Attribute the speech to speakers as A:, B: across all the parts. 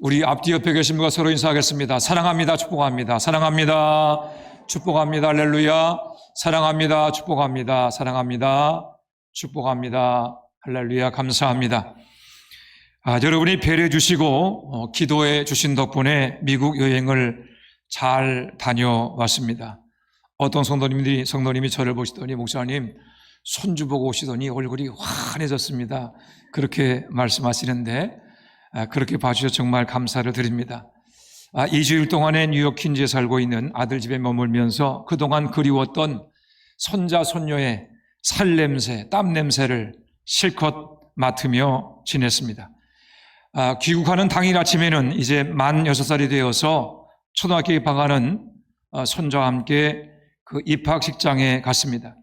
A: 우리 앞뒤 옆에 계신 분과 서로 인사하겠습니다. 사랑합니다. 축복합니다. 사랑합니다. 축복합니다. 할렐루야. 사랑합니다. 축복합니다. 사랑합니다. 축복합니다. 할렐루야. 감사합니다. 여러분이 배려해 주시고 기도해 주신 덕분에 미국 여행을 잘 다녀왔습니다. 어떤 성도님이 저를 보시더니 목사님 손주 보고 오시더니 얼굴이 환해졌습니다. 그렇게 말씀하시는데 그렇게 봐주셔서 정말 감사를 드립니다. 2주일 동안에 뉴욕 퀸즈에 살고 있는 아들 집에 머물면서 그동안 그리웠던 손자 손녀의 살냄새, 땀냄새를 실컷 맡으며 지냈습니다. 귀국하는 당일 아침에는 이제 만 6살이 되어서 초등학교 입학하는 손자와 함께 그 입학식장에 갔습니다.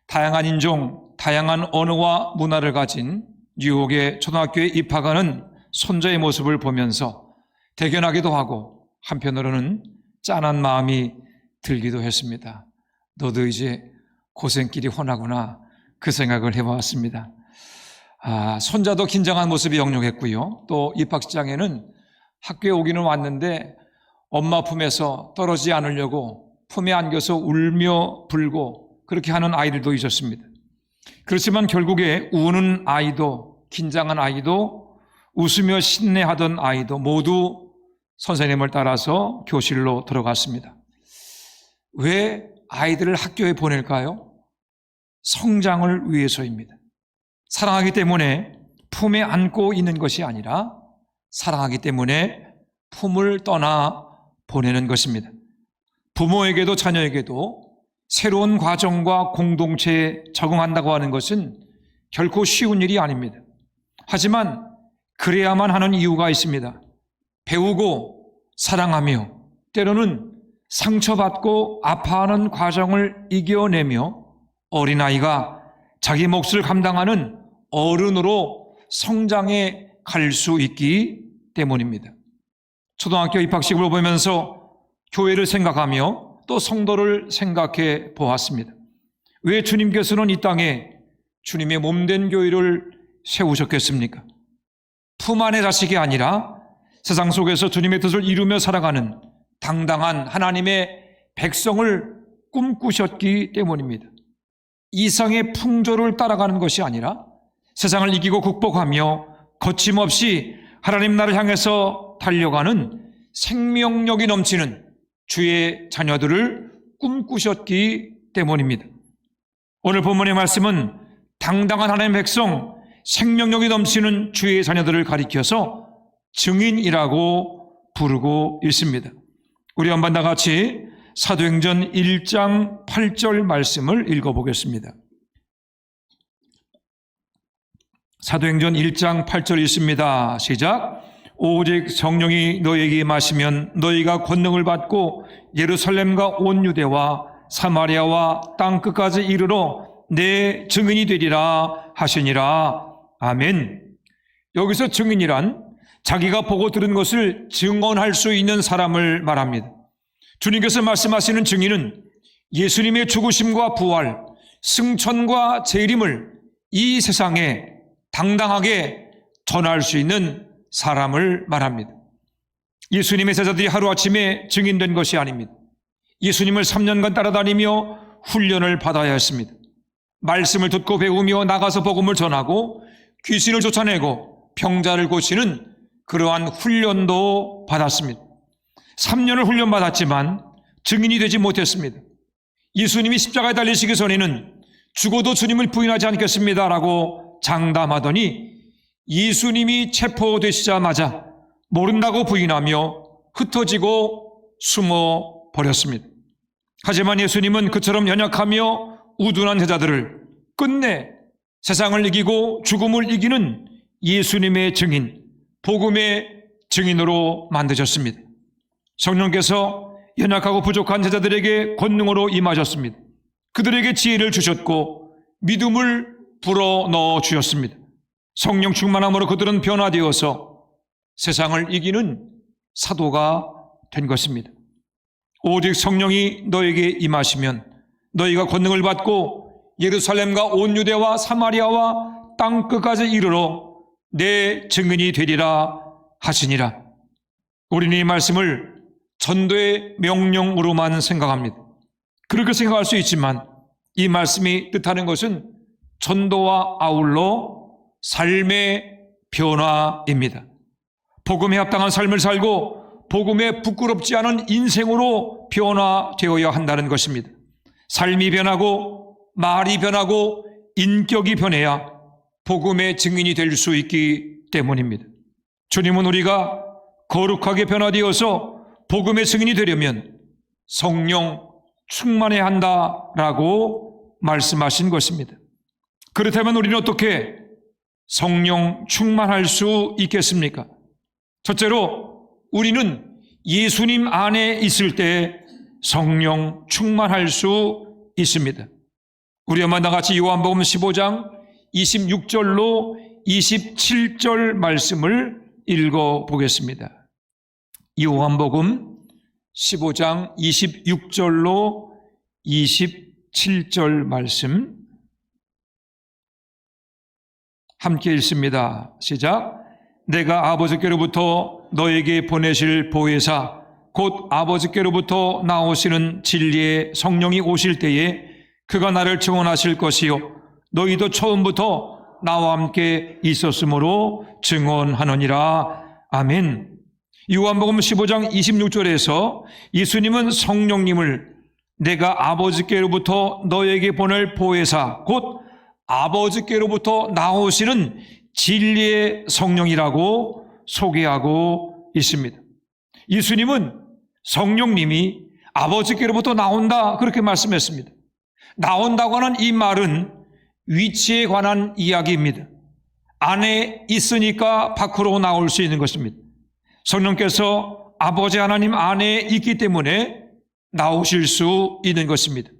A: 다양한 인종, 다양한 언어와 문화를 가진 뉴욕의 초등학교에 입학하는 손자의 모습을 보면서 대견하기도 하고 한편으로는 짠한 마음이 들기도 했습니다. 너도 이제 고생길이 훤하구나 그 생각을 해보았습니다. 손자도 긴장한 모습이 역력했고요. 또 입학식장에는 학교에 오기는 왔는데 엄마 품에서 떨어지지 않으려고 품에 안겨서 울며 불고 그렇게 하는 아이들도 있었습니다. 그렇지만 결국에 우는 아이도 긴장한 아이도 웃으며 신뢰하던 아이도 모두 선생님을 따라서 교실로 들어갔습니다. 왜 아이들을 학교에 보낼까요? 성장을 위해서입니다. 사랑하기 때문에 품에 안고 있는 것이 아니라 사랑하기 때문에 품을 떠나 보내는 것입니다. 부모에게도 자녀에게도 새로운 과정과 공동체에 적응한다고 하는 것은 결코 쉬운 일이 아닙니다. 하지만 그래야만 하는 이유가 있습니다. 배우고 사랑하며 때로는 상처받고 아파하는 과정을 이겨내며 어린아이가 자기 몫을 감당하는 어른으로 성장해 갈 수 있기 때문입니다. 초등학교 입학식을 보면서 교회를 생각하며 또 성도를 생각해 보았습니다. 왜 주님께서는 이 땅에 주님의 몸된 교회를 세우셨겠습니까? 품 안의 자식이 아니라 세상 속에서 주님의 뜻을 이루며 살아가는 당당한 하나님의 백성을 꿈꾸셨기 때문입니다. 이상의 풍조를 따라가는 것이 아니라 세상을 이기고 극복하며 거침없이 하나님 나라를 향해서 달려가는 생명력이 넘치는 주의 자녀들을 꿈꾸셨기 때문입니다. 오늘 본문의 말씀은 당당한 하나님의 백성, 생명력이 넘치는 주의 자녀들을 가리켜서 증인이라고 부르고 있습니다. 우리 한번 다 같이 사도행전 1장 8절 말씀을 읽어보겠습니다. 사도행전 1장 8절 있습니다. 시작. 오직 성령이 너희에게 임하시면 너희가 권능을 받고 예루살렘과 온 유대와 사마리아와 땅끝까지 이르러 내 증인이 되리라 하시니라. 아멘. 여기서 증인이란 자기가 보고 들은 것을 증언할 수 있는 사람을 말합니다. 주님께서 말씀하시는 증인은 예수님의 죽으심과 부활, 승천과 재림을 이 세상에 당당하게 전할 수 있는 사람을 말합니다. 예수님의 제자들이 하루아침에 증인된 것이 아닙니다. 예수님을 3년간 따라다니며 훈련을 받아야 했습니다. 말씀을 듣고 배우며 나가서 복음을 전하고 귀신을 쫓아내고 병자를 고치는 그러한 훈련도 받았습니다. 3년을 훈련받았지만 증인이 되지 못했습니다. 예수님이 십자가에 달리시기 전에는 죽어도 주님을 부인하지 않겠습니다라고 장담하더니 예수님이 체포되시자마자 모른다고 부인하며 흩어지고 숨어 버렸습니다. 하지만 예수님은 그처럼 연약하며 우둔한 제자들을 끝내 세상을 이기고 죽음을 이기는 예수님의 증인, 복음의 증인으로 만드셨습니다. 성령께서 연약하고 부족한 제자들에게 권능으로 임하셨습니다. 그들에게 지혜를 주셨고 믿음을 불어넣어 주셨습니다. 성령 충만함으로 그들은 변화되어서 세상을 이기는 사도가 된 것입니다. 오직 성령이 너에게 임하시면 너희가 권능을 받고 예루살렘과 온 유대와 사마리아와 땅끝까지 이르러 내 증인이 되리라 하시니라. 우리는 이 말씀을 전도의 명령으로만 생각합니다. 그렇게 생각할 수 있지만 이 말씀이 뜻하는 것은 전도와 아울러 삶의 변화입니다. 복음에 합당한 삶을 살고 복음에 부끄럽지 않은 인생으로 변화되어야 한다는 것입니다. 삶이 변하고 말이 변하고 인격이 변해야 복음의 증인이 될 수 있기 때문입니다. 주님은 우리가 거룩하게 변화되어서 복음의 증인이 되려면 성령 충만해야 한다라고 말씀하신 것입니다. 그렇다면 우리는 어떻게 성령 충만할 수 있겠습니까? 첫째로 우리는 예수님 안에 있을 때 성령 충만할 수 있습니다. 우리 엄마 나같이 요한복음 15장 26절로 27절 말씀을 읽어보겠습니다. 요한복음 15장 26절로 27절 말씀 함께 읽습니다. 시작. 내가 아버지께로부터 너에게 보내실 보혜사 곧 아버지께로부터 나오시는 진리의 성령이 오실 때에 그가 나를 증언하실 것이요 너희도 처음부터 나와 함께 있었으므로 증언하느니라. 아멘. 요한복음 15장 26절에서 예수님은 성령님을 내가 아버지께로부터 너에게 보낼 보혜사 곧 아버지께로부터 나오시는 진리의 성령이라고 소개하고 있습니다. 예수님은 성령님이 아버지께로부터 나온다 그렇게 말씀했습니다. 나온다고 하는 이 말은 위치에 관한 이야기입니다. 안에 있으니까 밖으로 나올 수 있는 것입니다. 성령께서 아버지 하나님 안에 있기 때문에 나오실 수 있는 것입니다.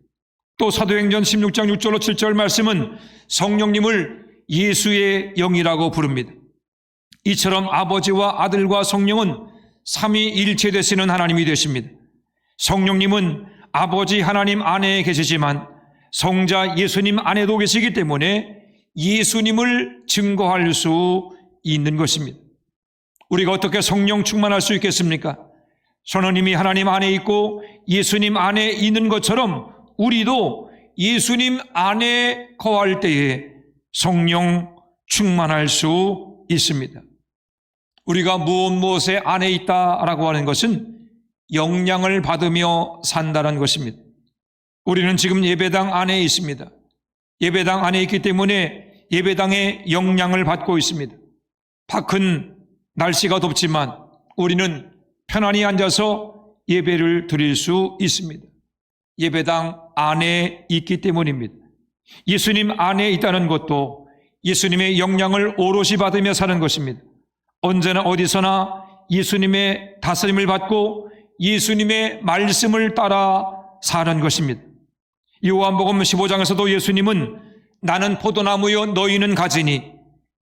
A: 또 사도행전 16장 6절로 7절 말씀은 성령님을 예수의 영이라고 부릅니다. 이처럼 아버지와 아들과 성령은 삼위일체 되시는 하나님이 되십니다. 성령님은 아버지 하나님 안에 계시지만 성자 예수님 안에도 계시기 때문에 예수님을 증거할 수 있는 것입니다. 우리가 어떻게 성령 충만할 수 있겠습니까? 선원님이 하나님 안에 있고 예수님 안에 있는 것처럼 우리도 예수님 안에 거할 때에 성령 충만할 수 있습니다. 우리가 무엇에 안에 있다라고 하는 것은 영향을 받으며 산다는 것입니다. 우리는 지금 예배당 안에 있습니다. 예배당 안에 있기 때문에 예배당의 영향을 받고 있습니다. 밖은 날씨가 덥지만 우리는 편안히 앉아서 예배를 드릴 수 있습니다. 예배당 안에 있기 때문입니다. 예수님 안에 있다는 것도 예수님의 영향을 오롯이 받으며 사는 것입니다. 언제나 어디서나 예수님의 다스림을 받고 예수님의 말씀을 따라 사는 것입니다. 요한복음 15장에서도 예수님은 나는 포도나무요 너희는 가지니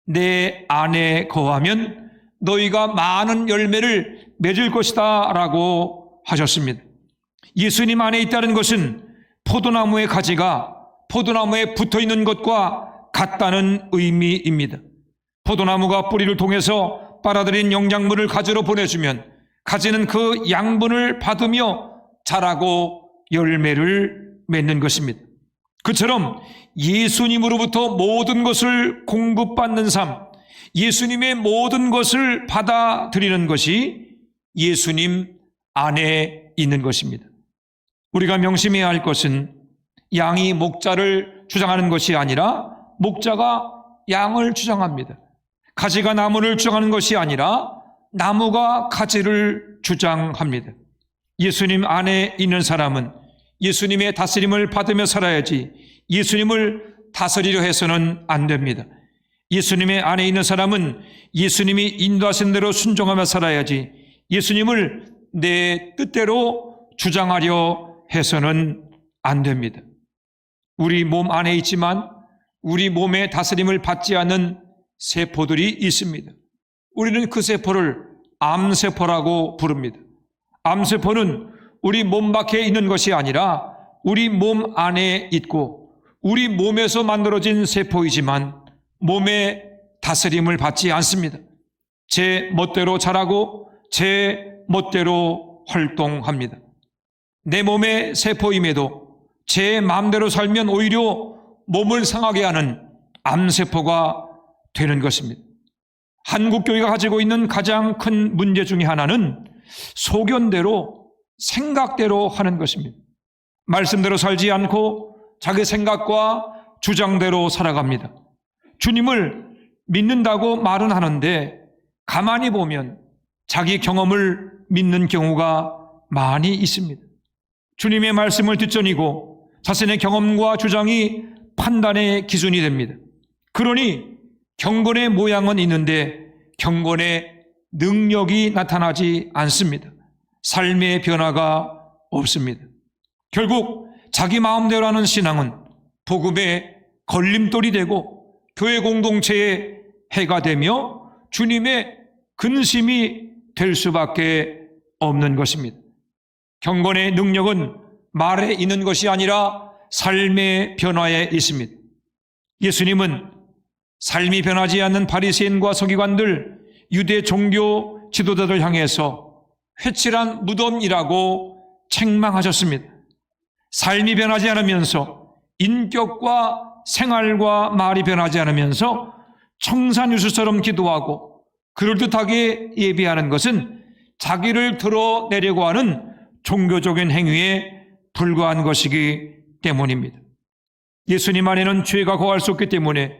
A: 내 안에 거하면 너희가 많은 열매를 맺을 것이다 라고 하셨습니다. 예수님 안에 있다는 것은 포도나무의 가지가 포도나무에 붙어있는 것과 같다는 의미입니다. 포도나무가 뿌리를 통해서 빨아들인 영양분을 가지로 보내주면 가지는 그 양분을 받으며 자라고 열매를 맺는 것입니다. 그처럼 예수님으로부터 모든 것을 공급받는 삶, 예수님의 모든 것을 받아들이는 것이 예수님 안에 있는 것입니다. 우리가 명심해야 할 것은 양이 목자를 주장하는 것이 아니라 목자가 양을 주장합니다. 가지가 나무를 주장하는 것이 아니라 나무가 가지를 주장합니다. 예수님 안에 있는 사람은 예수님의 다스림을 받으며 살아야지 예수님을 다스리려 해서는 안 됩니다. 예수님의 안에 있는 사람은 예수님이 인도하신 대로 순종하며 살아야지 예수님을 내 뜻대로 주장하려 해서는 안 됩니다. 우리 몸 안에 있지만 우리 몸의 다스림을 받지 않는 세포들이 있습니다. 우리는 그 세포를 암세포라고 부릅니다. 암세포는 우리 몸 밖에 있는 것이 아니라 우리 몸 안에 있고 우리 몸에서 만들어진 세포이지만 몸의 다스림을 받지 않습니다. 제 멋대로 자라고 제 멋대로 활동합니다. 내 몸의 세포임에도 제 마음대로 살면 오히려 몸을 상하게 하는 암세포가 되는 것입니다. 한국교회가 가지고 있는 가장 큰 문제 중에 하나는 소견대로 생각대로 하는 것입니다. 말씀대로 살지 않고 자기 생각과 주장대로 살아갑니다. 주님을 믿는다고 말은 하는데 가만히 보면 자기 경험을 믿는 경우가 많이 있습니다. 주님의 말씀을 뒷전이고 자신의 경험과 주장이 판단의 기준이 됩니다. 그러니 경건의 모양은 있는데 경건의 능력이 나타나지 않습니다. 삶의 변화가 없습니다. 결국 자기 마음대로 하는 신앙은 복음의 걸림돌이 되고 교회 공동체의 해가 되며 주님의 근심이 될 수밖에 없는 것입니다. 경건의 능력은 말에 있는 것이 아니라 삶의 변화에 있습니다. 예수님은 삶이 변하지 않는 바리새인과 서기관들, 유대 종교 지도자들 향해서 회칠한 무덤이라고 책망하셨습니다. 삶이 변하지 않으면서 인격과 생활과 말이 변하지 않으면서 청산유수처럼 기도하고 그럴듯하게 예배하는 것은 자기를 드러내려고 하는 종교적인 행위에 불과한 것이기 때문입니다. 예수님 안에는 죄가 거할 수 없기 때문에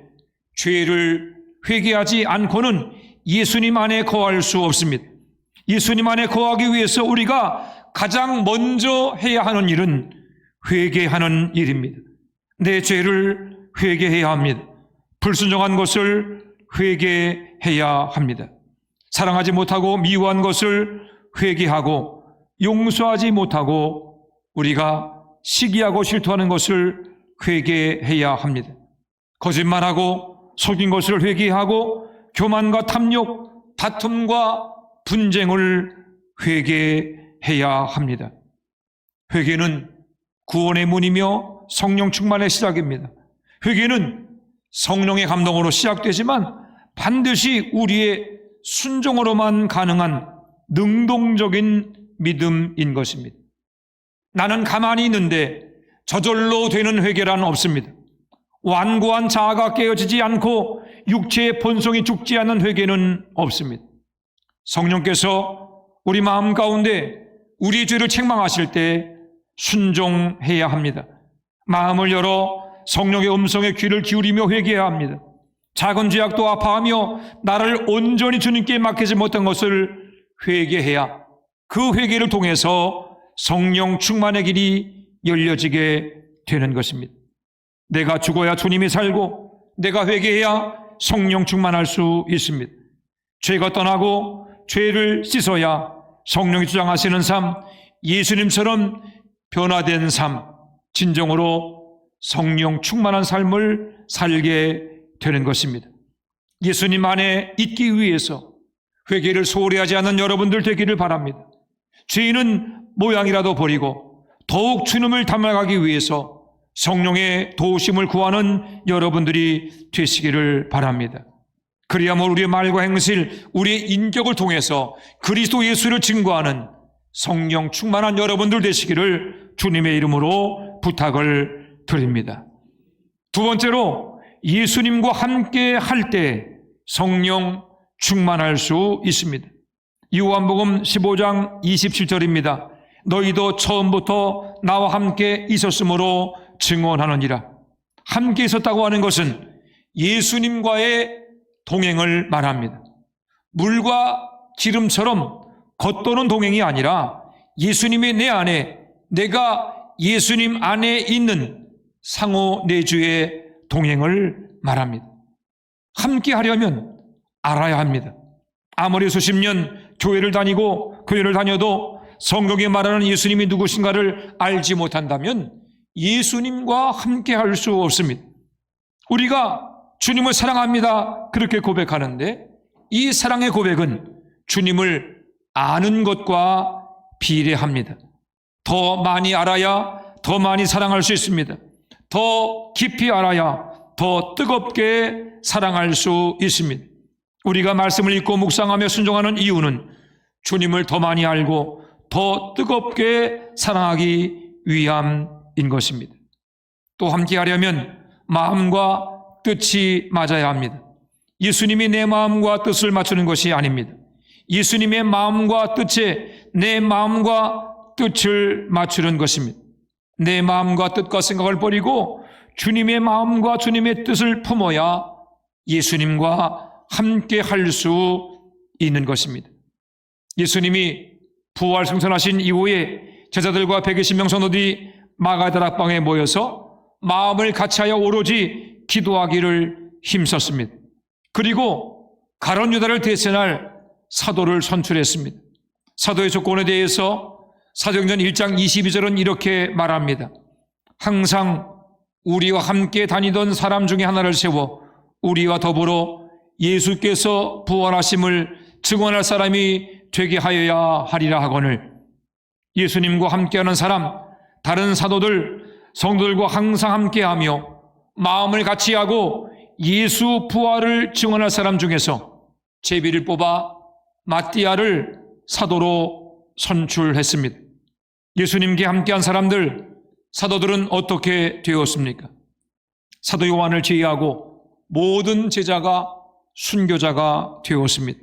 A: 죄를 회개하지 않고는 예수님 안에 거할 수 없습니다. 예수님 안에 거하기 위해서 우리가 가장 먼저 해야 하는 일은 회개하는 일입니다. 내 죄를 회개해야 합니다. 불순종한 것을 회개해야 합니다. 사랑하지 못하고 미워한 것을 회개하고 용서하지 못하고 우리가 시기하고 실토하는 것을 회개해야 합니다. 거짓말하고 속인 것을 회개하고 교만과 탐욕, 다툼과 분쟁을 회개해야 합니다. 회개는 구원의 문이며 성령 충만의 시작입니다. 회개는 성령의 감동으로 시작되지만 반드시 우리의 순종으로만 가능한 능동적인 믿음인 것입니다. 나는 가만히 있는데 저절로 되는 회개란 없습니다. 완고한 자아가 깨어지지 않고 육체의 본성이 죽지 않는 회개는 없습니다. 성령께서 우리 마음 가운데 우리 죄를 책망하실 때 순종해야 합니다. 마음을 열어 성령의 음성에 귀를 기울이며 회개해야 합니다. 작은 죄악도 아파하며 나를 온전히 주님께 맡기지 못한 것을 회개해야 그 회개를 통해서 성령 충만의 길이 열려지게 되는 것입니다. 내가 죽어야 주님이 살고 내가 회개해야 성령 충만할 수 있습니다. 죄가 떠나고 죄를 씻어야 성령이 주장하시는 삶, 예수님처럼 변화된 삶, 진정으로 성령 충만한 삶을 살게 되는 것입니다. 예수님 안에 있기 위해서 회개를 소홀히 하지 않는 여러분들 되기를 바랍니다. 죄인은 모양이라도 버리고 더욱 주님을 닮아가기 위해서 성령의 도우심을 구하는 여러분들이 되시기를 바랍니다. 그리야말로 우리의 말과 행실, 우리의 인격을 통해서 그리스도 예수를 증거하는 성령 충만한 여러분들 되시기를 주님의 이름으로 부탁을 드립니다. 두 번째로 예수님과 함께 할 때 성령 충만할 수 있습니다. 요한복음 15장 27절입니다. 너희도 처음부터 나와 함께 있었으므로 증언하느니라. 함께 있었다고 하는 것은 예수님과의 동행을 말합니다. 물과 기름처럼 겉도는 동행이 아니라 예수님이 내 안에, 내가 예수님 안에 있는 상호내주의 동행을 말합니다. 함께 하려면 알아야 합니다. 아무리 수십 년 교회를 다니고 교회를 다녀도 성경에 말하는 예수님이 누구신가를 알지 못한다면 예수님과 함께 할 수 없습니다. 우리가 주님을 사랑합니다 그렇게 고백하는데 이 사랑의 고백은 주님을 아는 것과 비례합니다. 더 많이 알아야 더 많이 사랑할 수 있습니다. 더 깊이 알아야 더 뜨겁게 사랑할 수 있습니다. 우리가 말씀을 읽고 묵상하며 순종하는 이유는 주님을 더 많이 알고 더 뜨겁게 사랑하기 위함인 것입니다. 또 함께 하려면 마음과 뜻이 맞아야 합니다. 예수님이 내 마음과 뜻을 맞추는 것이 아닙니다. 예수님의 마음과 뜻에 내 마음과 뜻을 맞추는 것입니다. 내 마음과 뜻과 생각을 버리고 주님의 마음과 주님의 뜻을 품어야 예수님과 함께 할 수 있는 것입니다. 예수님이 부활 승천하신 이후에 제자들과 120명 성도들이 마가다락방에 모여서 마음을 같이하여 오로지 기도하기를 힘썼습니다. 그리고 가룟 유다를 대신할 사도를 선출했습니다. 사도의 조건에 대해서 사도행전 1장 22절은 이렇게 말합니다. 항상 우리와 함께 다니던 사람 중에 하나를 세워 우리와 더불어 예수께서 부활하심을 증언할 사람이 되게 하여야 하리라 하거늘. 예수님과 함께하는 사람, 다른 사도들, 성도들과 항상 함께하며 마음을 같이 하고 예수 부활을 증언할 사람 중에서 제비를 뽑아 마띠아를 사도로 선출했습니다. 예수님께 함께한 사람들, 사도들은 어떻게 되었습니까? 사도 요한을 제외하고 모든 제자가 순교자가 되었습니다.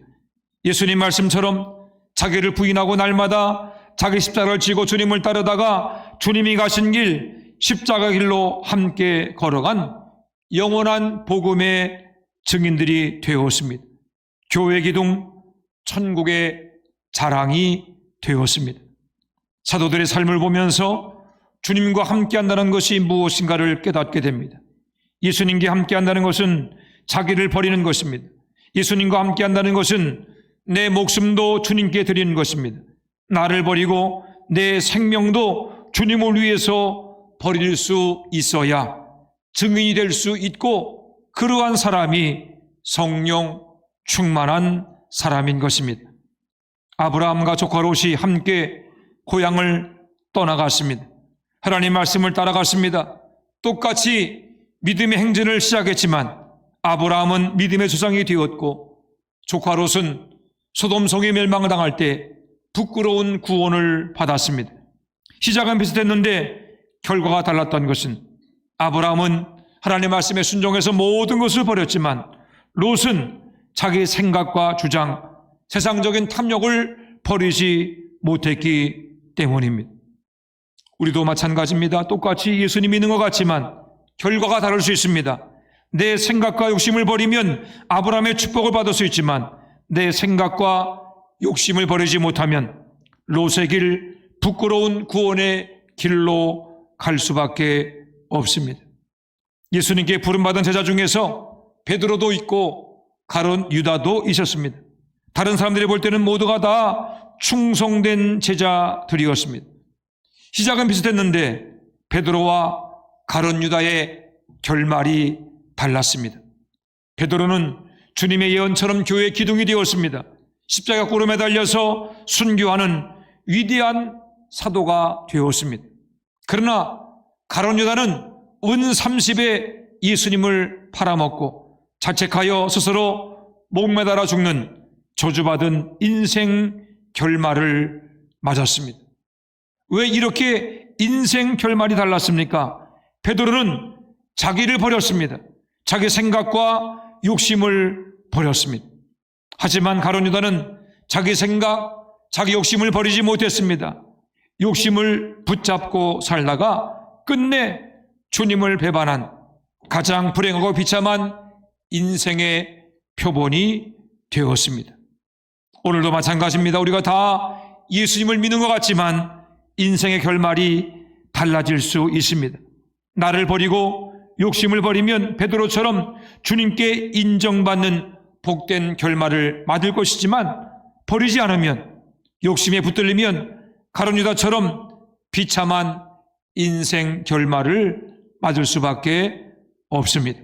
A: 예수님 말씀처럼 자기를 부인하고 날마다 자기 십자가를 지고 주님을 따르다가 주님이 가신 길, 십자가 길로 함께 걸어간 영원한 복음의 증인들이 되었습니다. 교회 기둥, 천국의 자랑이 되었습니다. 사도들의 삶을 보면서 주님과 함께한다는 것이 무엇인가를 깨닫게 됩니다. 예수님과 함께한다는 것은 자기를 버리는 것입니다. 예수님과 함께한다는 것은 내 목숨도 주님께 드리는 것입니다. 나를 버리고 내 생명도 주님을 위해서 버릴 수 있어야 증인이 될 수 있고 그러한 사람이 성령 충만한 사람인 것입니다. 아브라함과 조카 롯이 함께 고향을 떠나갔습니다. 하나님 말씀을 따라갔습니다. 똑같이 믿음의 행진을 시작했지만 아브라함은 믿음의 조상이 되었고 조카 롯은 소돔성이 멸망당할 때 부끄러운 구원을 받았습니다. 시작은 비슷했는데 결과가 달랐던 것은 아브라함은 하나님의 말씀에 순종해서 모든 것을 버렸지만 롯은 자기 생각과 주장, 세상적인 탐욕을 버리지 못했기 때문입니다. 우리도 마찬가지입니다. 똑같이 예수님 믿는 것 같지만 결과가 다를 수 있습니다. 내 생각과 욕심을 버리면 아브라함의 축복을 받을 수 있지만 내 생각과 욕심을 버리지 못하면 롯의 길, 부끄러운 구원의 길로 갈 수밖에 없습니다. 예수님께 부름받은 제자 중에서 베드로도 있고 가룟 유다도 있었습니다. 다른 사람들이 볼 때는 모두가 다 충성된 제자들이었습니다. 시작은 비슷했는데 베드로와 가룟 유다의 결말이 달랐습니다. 베드로는 주님의 예언처럼 교회의 기둥이 되었습니다. 십자가 꿇음에 달려서 순교하는 위대한 사도가 되었습니다. 그러나 가룟 유다는 은 30에 예수님을 팔아먹고 자책하여 스스로 목매달아 죽는 저주받은 인생 결말을 맞았습니다. 왜 이렇게 인생 결말이 달랐습니까? 베드로는 자기를 버렸습니다. 자기 생각과 욕심을 버렸습니다. 하지만 가룟 유다는 자기 생각, 자기 욕심을 버리지 못했습니다. 욕심을 붙잡고 살다가 끝내 주님을 배반한 가장 불행하고 비참한 인생의 표본이 되었습니다. 오늘도 마찬가지입니다. 우리가 다 예수님을 믿는 것 같지만 인생의 결말이 달라질 수 있습니다. 나를 버리고 욕심을 버리면 베드로처럼 주님께 인정받는 복된 결말을 맞을 것이지만 버리지 않으면 욕심에 붙들리면 가룟 유다처럼 비참한 인생 결말을 맞을 수밖에 없습니다.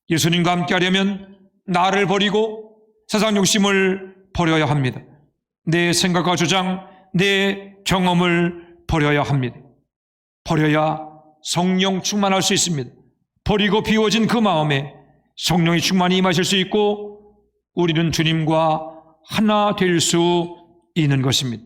A: 예수님과 함께 하려면 나를 버리고 세상 욕심을 버려야 합니다. 내 생각과 주장, 내 경험을 버려야 합니다. 버려야 성령 충만할 수 있습니다. 버리고 비워진 그 마음에 성령이 충만히 임하실 수 있고 우리는 주님과 하나 될 수 있는 것입니다.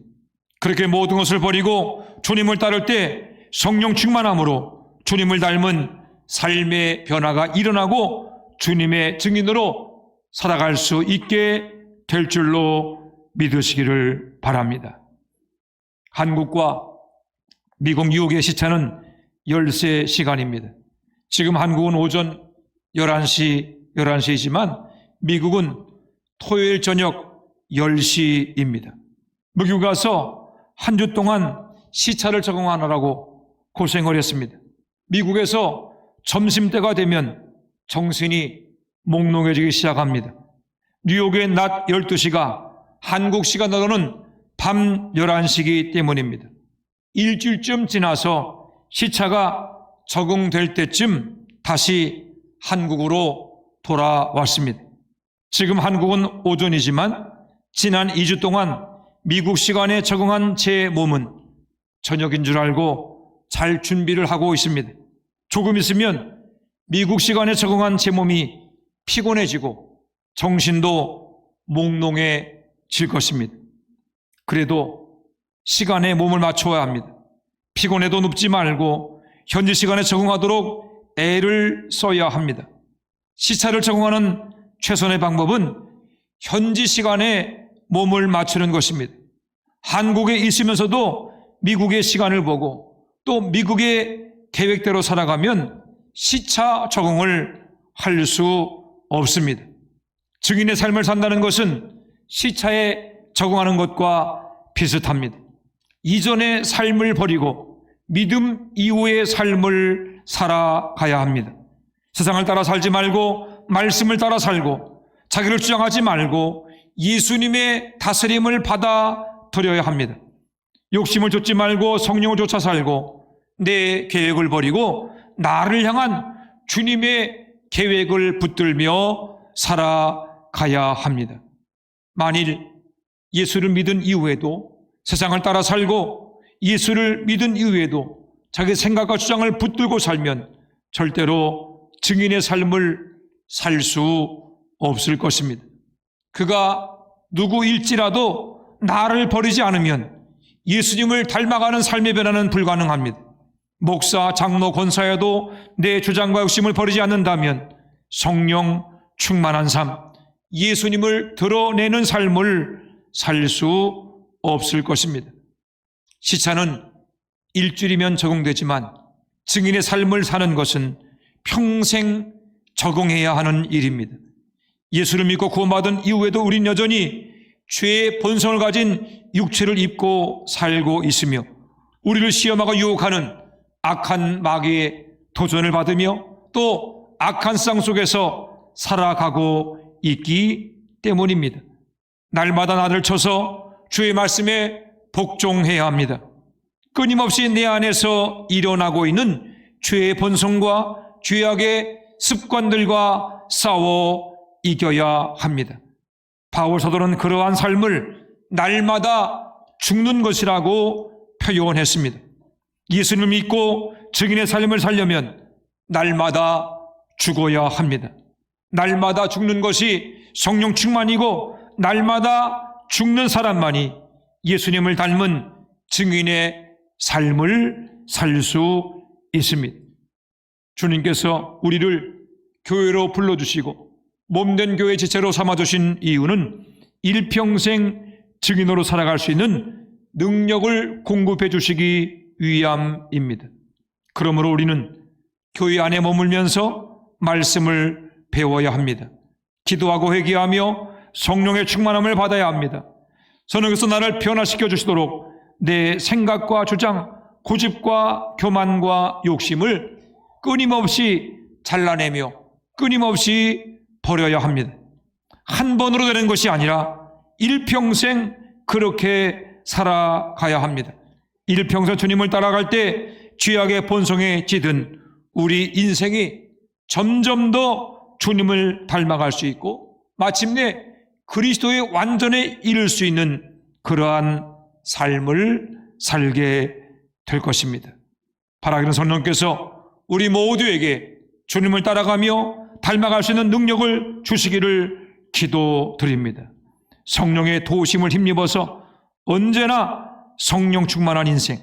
A: 그렇게 모든 것을 버리고 주님을 따를 때 성령 충만함으로 주님을 닮은 삶의 변화가 일어나고 주님의 증인으로 살아갈 수 있게 될 줄로 믿으시기를 바랍니다. 한국과 미국 뉴욕의 시차는 13 시간입니다. 지금 한국은 오전 11시이지만 미국은 토요일 저녁 10시입니다. 미국 가서 한 주 동안 시차를 적응하느라고 고생을 했습니다. 미국에서 점심때가 되면 정신이 몽롱해지기 시작합니다. 뉴욕의 낮 12시가 한국 시간으로는 밤 11시이기 때문입니다. 일주일쯤 지나서 시차가 적응될 때쯤 다시 한국으로 돌아왔습니다. 지금 한국은 오전이지만 지난 2주 동안 미국 시간에 적응한 제 몸은 저녁인 줄 알고 잘 준비를 하고 있습니다. 조금 있으면 미국 시간에 적응한 제 몸이 피곤해지고 정신도 몽롱해질 것입니다. 그래도 시간에 몸을 맞춰야 합니다. 피곤해도 눕지 말고 현지 시간에 적응하도록 애를 써야 합니다. 시차를 적응하는 최선의 방법은 현지 시간에 몸을 맞추는 것입니다. 한국에 있으면서도 미국의 시간을 보고 또 미국의 계획대로 살아가면 시차 적응을 할 수 없습니다. 증인의 삶을 산다는 것은 시차에 적응하는 것과 비슷합니다. 이전의 삶을 버리고 믿음 이후의 삶을 살아가야 합니다. 세상을 따라 살지 말고 말씀을 따라 살고 자기를 주장하지 말고 예수님의 다스림을 받아들여야 합니다. 욕심을 좇지 말고 성령을 쫓아 살고 내 계획을 버리고 나를 향한 주님의 계획을 붙들며 살아가야 합니다. 만일 예수를 믿은 이후에도 세상을 따라 살고 예수를 믿은 이후에도 자기 생각과 주장을 붙들고 살면 절대로 증인의 삶을 살 수 없을 것입니다. 그가 누구일지라도 나를 버리지 않으면 예수님을 닮아가는 삶의 변화는 불가능합니다. 목사, 장로, 권사여도 내 주장과 욕심을 버리지 않는다면 성령 충만한 삶, 예수님을 드러내는 삶을 살 수 없을 것입니다. 시차는 일주일이면 적응되지만 증인의 삶을 사는 것은 평생 적응해야 하는 일입니다. 예수를 믿고 구원받은 이후에도 우린 여전히 죄의 본성을 가진 육체를 입고 살고 있으며 우리를 시험하고 유혹하는 악한 마귀의 도전을 받으며 또 악한 세상 속에서 살아가고 있기 때문입니다. 날마다 나를 쳐서 주의 말씀에 복종해야 합니다. 끊임없이 내 안에서 일어나고 있는 죄의 본성과 죄악의 습관들과 싸워 이겨야 합니다. 바울 사도는 그러한 삶을 날마다 죽는 것이라고 표현했습니다. 예수님을 믿고 증인의 삶을 살려면 날마다 죽어야 합니다. 날마다 죽는 것이 성령 충만이고 날마다 죽는 사람만이 예수님을 닮은 증인의 삶을 살 수 있습니다. 주님께서 우리를 교회로 불러주시고 몸된 교회 지체로 삼아주신 이유는 일평생 증인으로 살아갈 수 있는 능력을 공급해 주시기 위함입니다. 그러므로 우리는 교회 안에 머물면서 말씀을 배워야 합니다. 기도하고 회개하며 성령의 충만함을 받아야 합니다. 성령께서 나를 변화시켜 주시도록 내 생각과 주장, 고집과 교만과 욕심을 끊임없이 잘라내며 끊임없이 버려야 합니다. 한 번으로 되는 것이 아니라 일평생 그렇게 살아가야 합니다. 일평생 주님을 따라갈 때 죄악의 본성에 찌든 우리 인생이 점점 더 주님을 닮아갈 수 있고 마침내 그리스도의 완전에 이를 수 있는 그러한 삶을 살게 될 것입니다. 바라기는 성령께서 우리 모두에게 주님을 따라가며 닮아갈 수 있는 능력을 주시기를 기도드립니다. 성령의 도우심을 힘입어서 언제나 성령 충만한 인생,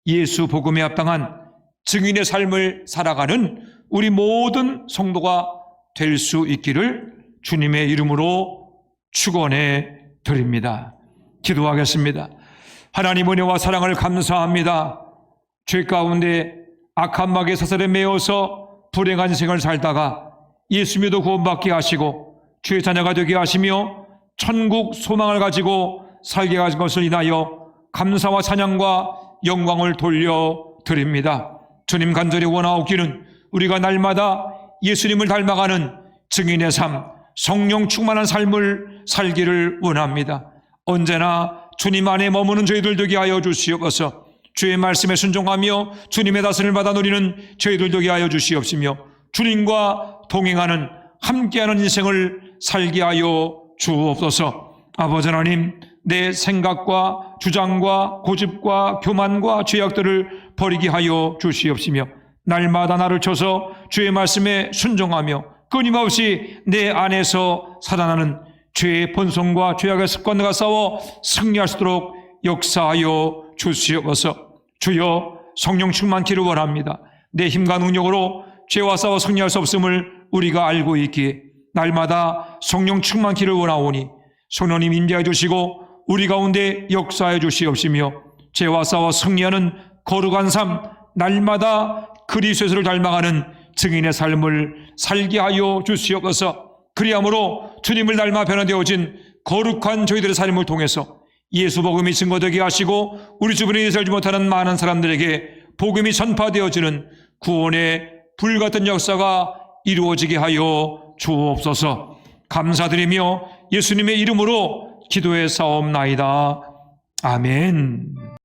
A: 예수 복음에 합당한 증인의 삶을 살아가는 우리 모든 성도가 될 수 있기를 주님의 이름으로 축원해 드립니다. 기도하겠습니다. 하나님 은혜와 사랑을 감사합니다. 죄 가운데 악한 마귀의 사슬에 매여서 불행한 인생을 살다가 예수 믿어 구원받게 하시고 주의 자녀가 되게 하시며 천국 소망을 가지고 살게 하신 것을 인하여 감사와 찬양과 영광을 돌려드립니다. 주님 간절히 원하옵기는 우리가 날마다 예수님을 닮아가는 증인의 삶, 성령 충만한 삶을 살기를 원합니다. 언제나 주님 안에 머무는 저희들 되게 하여 주시옵소서. 주의 말씀에 순종하며 주님의 다스림을 받아 누리는 저희들 되게 하여 주시옵시며 주님과 동행하는 함께하는 인생을 살게 하여 주옵소서. 아버지 하나님, 내 생각과 주장과 고집과 교만과 죄악들을 버리게 하여 주시옵시며 날마다 나를 쳐서 주의 말씀에 순종하며 끊임없이 내 안에서 살아나는 죄의 본성과 죄악의 습관과 싸워 승리할 수 있도록 역사하여 주시옵소서. 주여, 성령 충만키를 원합니다. 내 힘과 능력으로 죄와 싸워 승리할 수 없음을 우리가 알고 있기에 날마다 성령 충만키를 원하오니 성령님 임재해 주시고 우리 가운데 역사해 주시옵시며 죄와 싸워 승리하는 거룩한 삶, 날마다 그리스도를 닮아가는 증인의 삶을 살게 하여 주시옵소서. 그리함으로 주님을 닮아 변화되어진 거룩한 저희들의 삶을 통해서 예수 복음이 증거되게 하시고 우리 주변에 살지 못하는 많은 사람들에게 복음이 전파되어지는 구원의 불같은 역사가 이루어지게 하여 주옵소서. 감사드리며 예수님의 이름으로 기도해 사옵나이다. 아멘.